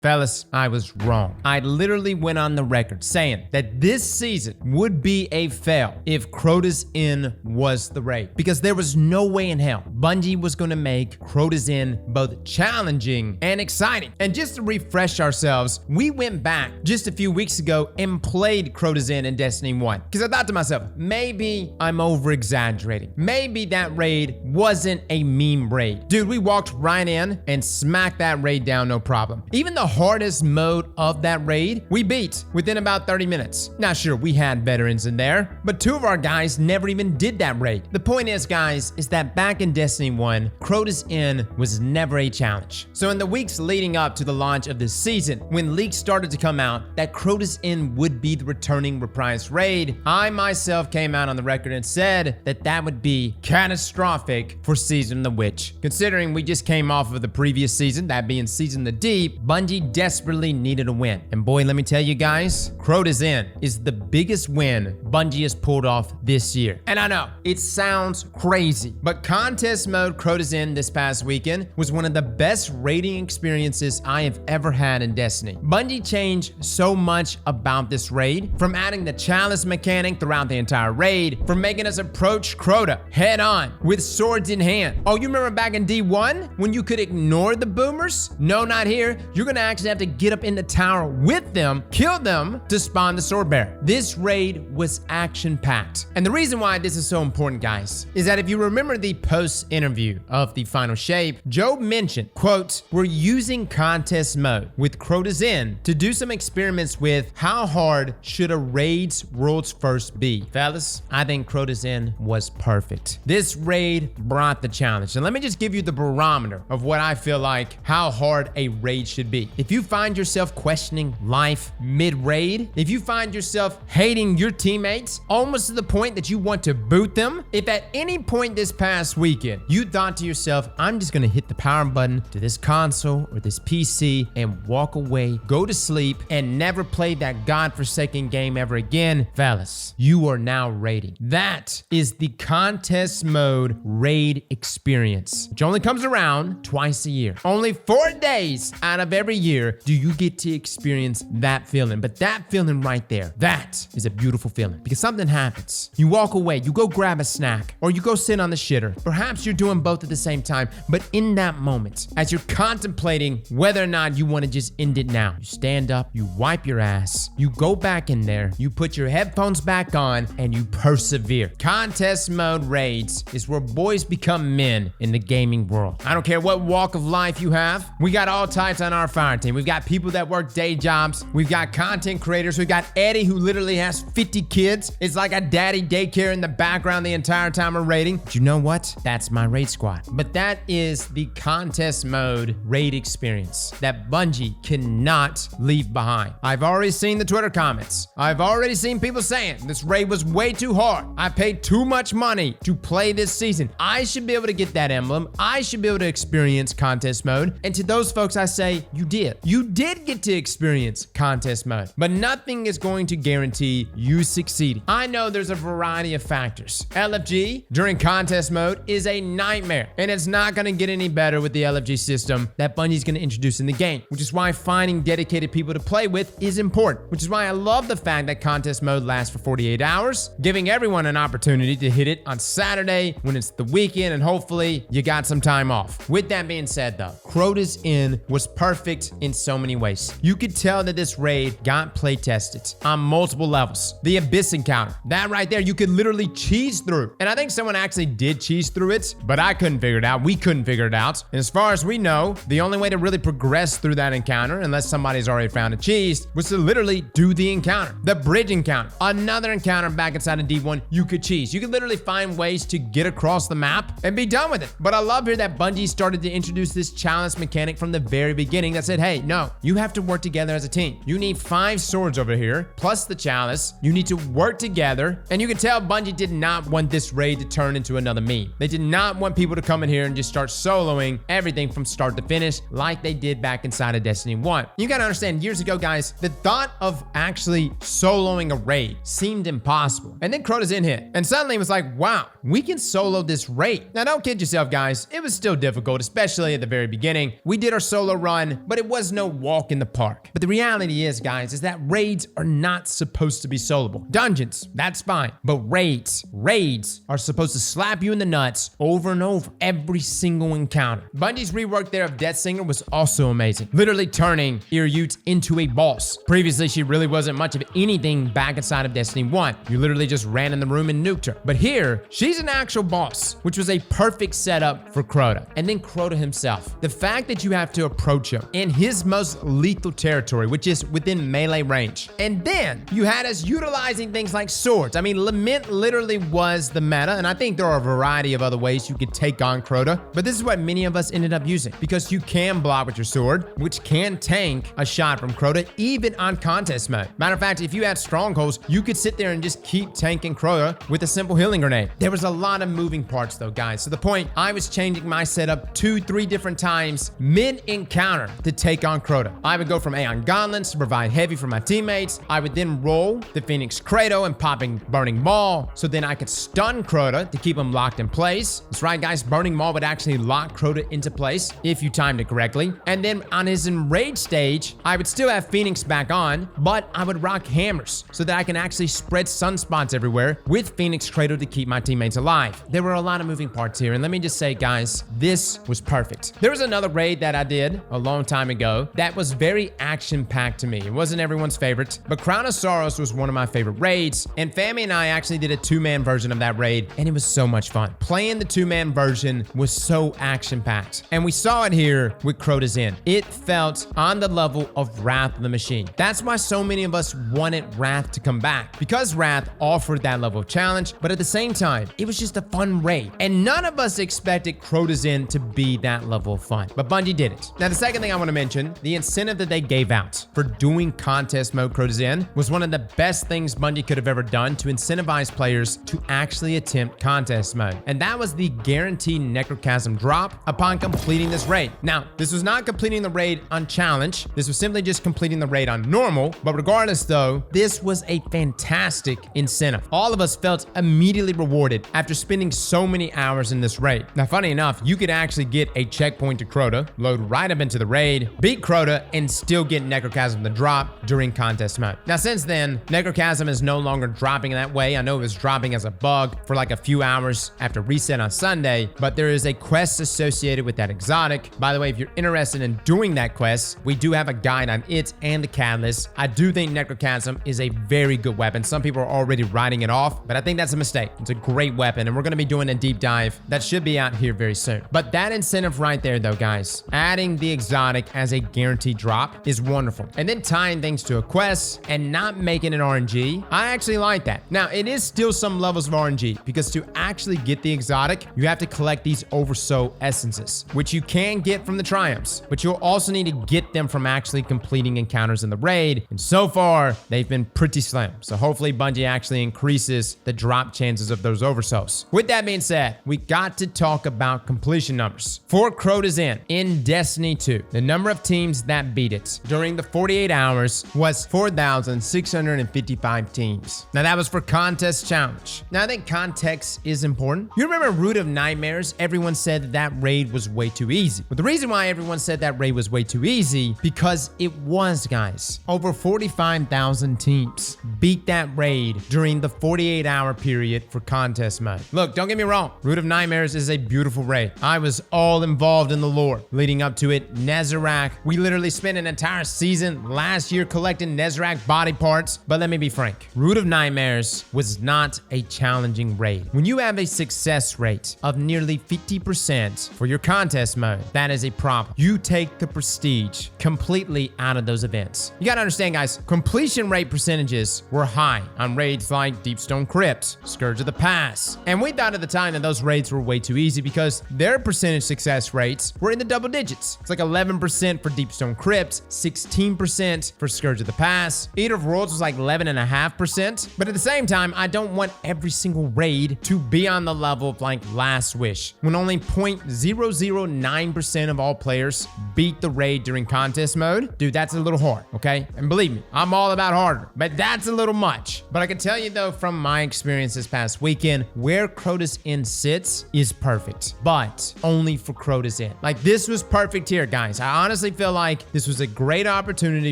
Fellas, I was wrong. I literally went on the record saying that this season would be a fail if Crota's Inn was the raid, because there was no way in hell Bungie was going to make Crota's Inn both challenging and exciting. And just to refresh ourselves, we went back just a few weeks ago and played Crota's Inn in Destiny 1, because I thought to myself, maybe I'm over-exaggerating. Maybe that raid wasn't a meme raid. Dude, we walked right in and smacked that raid down, no problem. Even the hardest mode of that raid, we beat within about 30 minutes. Now sure, we had veterans in there, but 2 of our guys never even did that raid. The point is, guys, is that back in Destiny 1, Crota's Inn was never a challenge. So in the weeks leading up to the launch of this season, when leaks started to come out that Crota's Inn would be the returning Reprised raid, I myself came out on the record and said that that would be catastrophic for Season of the Witch. Considering we just came off of the previous season, that being Season of the Deep, Bungie desperately needed a win. And boy, let me tell you guys, Crota's Inn is the biggest win Bungie has pulled off this year. And I know, it sounds crazy, but contest mode Crota's Inn this past weekend was one of the best raiding experiences I have ever had in Destiny. Bungie changed so much about this raid, from adding the chalice mechanic throughout the entire raid, from making us approach Crota head on with swords in hand. Oh, you remember back in D1 when you could ignore the boomers? No, not here. You're gonna actually have to get up in the tower with them, kill them to spawn the sword bearer. This raid was action-packed. And the reason why this is so important, guys, is that if you remember the post-interview of the final shape, Joe mentioned, quote, "We're using contest mode with Crota's Inn to do some experiments with how hard should a raid's world's first be." Fellas, I think Crota's Inn was perfect. This raid brought the challenge. And let me just give you the barometer of what I feel like how hard a raid should be. If you find yourself questioning life mid-raid, if you find yourself hating your teammates almost to the point that you want to boot them, if at any point this past weekend you thought to yourself, I'm just gonna hit the power button to this console or this PC and walk away, go to sleep, and never play that godforsaken game ever again, fellas, you are now raiding. That is the contest mode raid experience, which only comes around twice a year. Only 4 days out of every year do you get to experience that feeling. But that feeling right there, that is a beautiful feeling, because something happens. You walk away, you go grab a snack, or you go sit on the shitter. Perhaps you're doing both at the same time, but in that moment, as you're contemplating whether or not you want to just end it now, you stand up, you wipe your ass, you go back in there, you put your headphones back on, and you persevere. Contest mode raids is where boys become men in the gaming world. I don't care what walk of life you have. We got all types on our fire team. We've got people that work day jobs. We've got content creators. We've got Eddie, who literally has 50 kids. It's like a daddy daycare in the background the entire time of raiding. But you know what? That's my raid squad. But that is the contest mode raid experience that Bungie cannot leave behind. I've already seen the Twitter comments. I've already seen people saying this raid was way too hard. I paid too much money to play this season. I should be able to get that emblem. I should be able to experience contest mode. And to those folks, I say, you did. You did get to experience contest mode, but nothing is going to guarantee you succeeding. I know there's a variety of factors. LFG during contest mode is a nightmare, and it's not going to get any better with the LFG system that Bungie's going to introduce in the game, which is why finding dedicated people to play with is important, which is why I love the fact that contest mode lasts for 48 hours, giving everyone an opportunity to hit it on Saturday when it's the weekend, and hopefully you got some time off. With that being said though, Crota's Inn was perfect in so many ways. You could tell that this raid got play tested on multiple levels. The Abyss encounter, that right there, you could literally cheese through. And I think someone actually did cheese through it, but I couldn't figure it out. We couldn't figure it out. And as far as we know, the only way to really progress through that encounter, unless somebody's already found a cheese, was to literally do the encounter. The bridge encounter, another encounter back inside of D1, you could cheese. You could literally find ways to get across the map and be done with it. But I love here that Bungie started to introduce this challenge mechanic from the very beginning that said, hey, no, you have to work together as a team. You need 5 swords over here, plus the chalice. You need to work together. And you can tell Bungie did not want this raid to turn into another meme. They did not want people to come in here and just start soloing everything from start to finish like they did back inside of Destiny 1. You gotta understand, years ago, guys, the thought of actually soloing a raid seemed impossible. And then Crota's Inn hit, and suddenly it was like, wow, we can solo this raid. Now, don't kid yourself, guys. It was still difficult, especially at the very beginning. We did our solo run, but it was no walk in the park. But the reality is, guys, is that raids are not supposed to be soloable. Dungeons, that's fine. But raids are supposed to slap you in the nuts over and over every single encounter. Bungie's rework there of Deathsinger was also amazing. Literally turning Iryut into a boss. Previously, she really wasn't much of anything back inside of Destiny 1. You literally just ran in the room and nuked her. But here, she's an actual boss, which was a perfect setup for Crota. And then Crota himself. The fact that you have to approach him in his most lethal territory, which is within melee range. And then you had us utilizing things like swords. I mean, Lament literally was the meta, and I think there are a variety of other ways you could take on Crota, but this is what many of us ended up using, because you can block with your sword, which can tank a shot from Crota, even on contest mode. Matter of fact, if you had strongholds, you could sit there and just keep tanking Crota with a simple healing grenade. There was a lot of moving parts though, guys, to the point I was changing my setup 2-3 different times mid-encounter to take on Crota. I would go from Aeon Gauntlets to provide heavy for my teammates. I would then roll the Phoenix Credo and popping Burning Maul, so then I could stun Crota to keep him locked in place. That's right, guys, Burning Maul would actually lock Crota into place if you timed it correctly. And then on his enraged stage, I would still have Phoenix back on, but I would rock hammers so that I can actually spread sunspots everywhere with Phoenix Credo to keep my teammates alive. There were a lot of moving parts here, and let me just say, guys, this was perfect. There was another raid that I did a long time ago that was very action-packed to me. It wasn't everyone's favorite, but Crown of Sorrows was one of my favorite raids, and Fammy and I actually did a 2-man version of that raid, and it was so much fun. Playing the 2-man version was so action-packed, and we saw it here with Crota's End. It felt on the level of Wrath of the Machine. That's why so many of us wanted Wrath to come back, because Wrath offered that level of challenge, but at the same time, it was just a fun raid, and none of us expected Crota's End to be that level of fun, but Bungie did it. Now, the second thing I want to mention, the incentive that they gave out for doing contest mode Crota's End was one of the best things Bungie could have ever done to incentivize players to actually attempt contest mode, and that was the guaranteed Necrochasm drop upon completing this raid. Now, this was not completing the raid on challenge, this was simply just completing the raid on normal, but regardless though, this was a fantastic incentive. All of us felt immediately rewarded after spending so many hours in this raid. Now, funny enough, you could actually get a checkpoint to Crota, load right up into the raid, beat Crota, and still get Necrochasm to drop during contest mode. Now, since then, Necrochasm is no longer dropping that way. I know it was dropping as a bug for like a few hours after reset on Sunday, but there is a quest associated with that exotic. By the way, if you're interested in doing that quest, we do have a guide on it and the catalyst. I do think Necrochasm is a very good weapon. Some people are already writing it off, but I think that's a mistake. It's a great weapon, and we're going to be doing a deep dive that should be out here very soon. But that incentive right there though, guys, adding the exotic as a guaranteed drop is wonderful. And then tying things to a quest and not making it RNG, I actually like that. Now, it is still some levels of RNG, because to actually get the exotic, you have to collect these Oversoul essences, which you can get from the triumphs, but you'll also need to get them from actually completing encounters in the raid, and so far, they've been pretty slim. So hopefully Bungie actually increases the drop chances of those Oversouls. With that being said, we got to talk about completion numbers. For Crota's End in Destiny 2, the number of teams that beat it during the 48 hours was 4,655 teams. Now, that was for contest challenge. Now, I think context is important. You remember Root of Nightmares? Everyone said that that raid was way too easy. But the reason why everyone said that raid was way too easy, because it was, guys. Over 45,000 teams beat that raid during the 48-hour period for contest mode. Look, don't get me wrong. Root of Nightmares is a beautiful raid. I was all involved in the lore leading up to it. Nezarec. We literally spent an entire season last year collecting Nezarec body parts. But let me be frank. Root of Nightmares was not a challenging raid. When you have a success rate of nearly 50% for your contest mode, that is a problem. You take the prestige completely out of those events. You gotta understand, guys, completion rate percentages were high on raids like Deepstone Crypt, Scourge of the Pass. And we thought at the time that those raids were way too easy because their percentage success rates were in the double digits. It's like 11% for Deepstone Crypt, 16% for Scourge of the Pass. Eater of Worlds was like 11.5%. But at the same time, I don't want every single raid to be on the level of like Last Wish, when only 0.009% of all players beat the raid during contest mode. Dude, that's a little hard, okay? And believe me, I'm all about harder, but that's a little much. But I can tell you though, from my experience this past weekend, where Crota's End sits is perfect, but only for Crota's End. Like, this was perfect here, guys. I honestly honestly feel like this was a great opportunity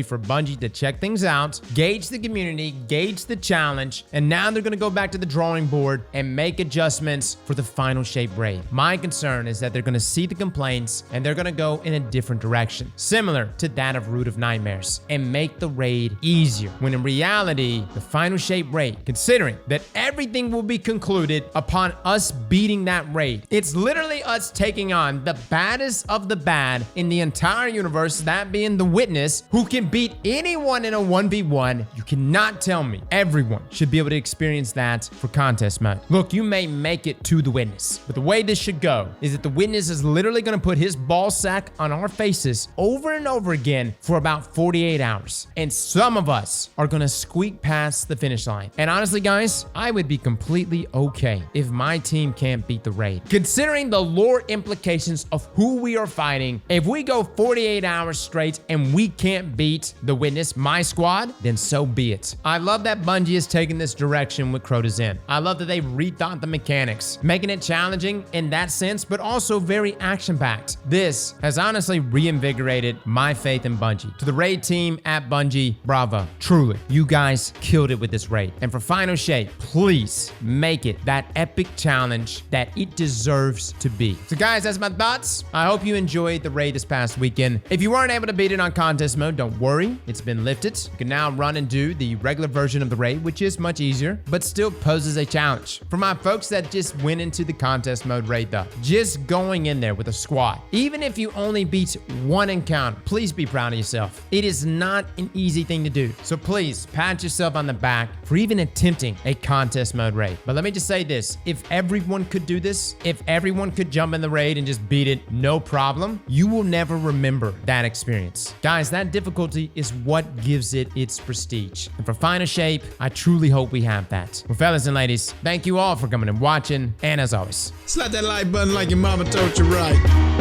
for Bungie to check things out, gauge the community, gauge the challenge, and now they're going to go back to the drawing board and make adjustments for the final shape raid. My concern is that they're going to see the complaints and they're going to go in a different direction, similar to that of Root of Nightmares, and make the raid easier, when in reality, the final shape raid, considering that everything will be concluded upon us beating that raid, it's literally us taking on the baddest of the bad in the entire universe, that being the Witness, who can beat anyone in a 1v1. You cannot tell me everyone should be able to experience that for contest mode. Look, you may make it to the Witness, but the way this should go is that the Witness is literally going to put his ball sack on our faces over and over again for about 48 hours. And some of us are going to squeak past the finish line. And honestly, guys, I would be completely okay if my team can't beat the raid. Considering the lore implications of who we are fighting, if we go 48 hours straight and we can't beat the Witness, my squad, then so be it. I love that Bungie is taking this direction with Crota's End. I love that they've rethought the mechanics, making it challenging in that sense, but also very action-packed. This has honestly reinvigorated my faith in Bungie. To the raid team at Bungie, bravo. Truly, you guys killed it with this raid. And for Final Shape, please make it that epic challenge that it deserves to be. So guys, that's my thoughts. I hope you enjoyed the raid this past weekend. If you weren't able to beat it on contest mode, don't worry, it's been lifted. You can now run and do the regular version of the raid, which is much easier, but still poses a challenge. For my folks that just went into the contest mode raid though, just going in there with a squad, even if you only beat one encounter, please be proud of yourself. It is not an easy thing to do. So please pat yourself on the back for even attempting a contest mode raid. But let me just say this, if everyone could do this, if everyone could jump in the raid and just beat it, no problem, you will never remember that experience. Guys, that difficulty is what gives it its prestige. And for Final Shape, I truly hope we have that. Well, fellas and ladies, thank you all for coming and watching. And as always, slap that like button like your mama told you right.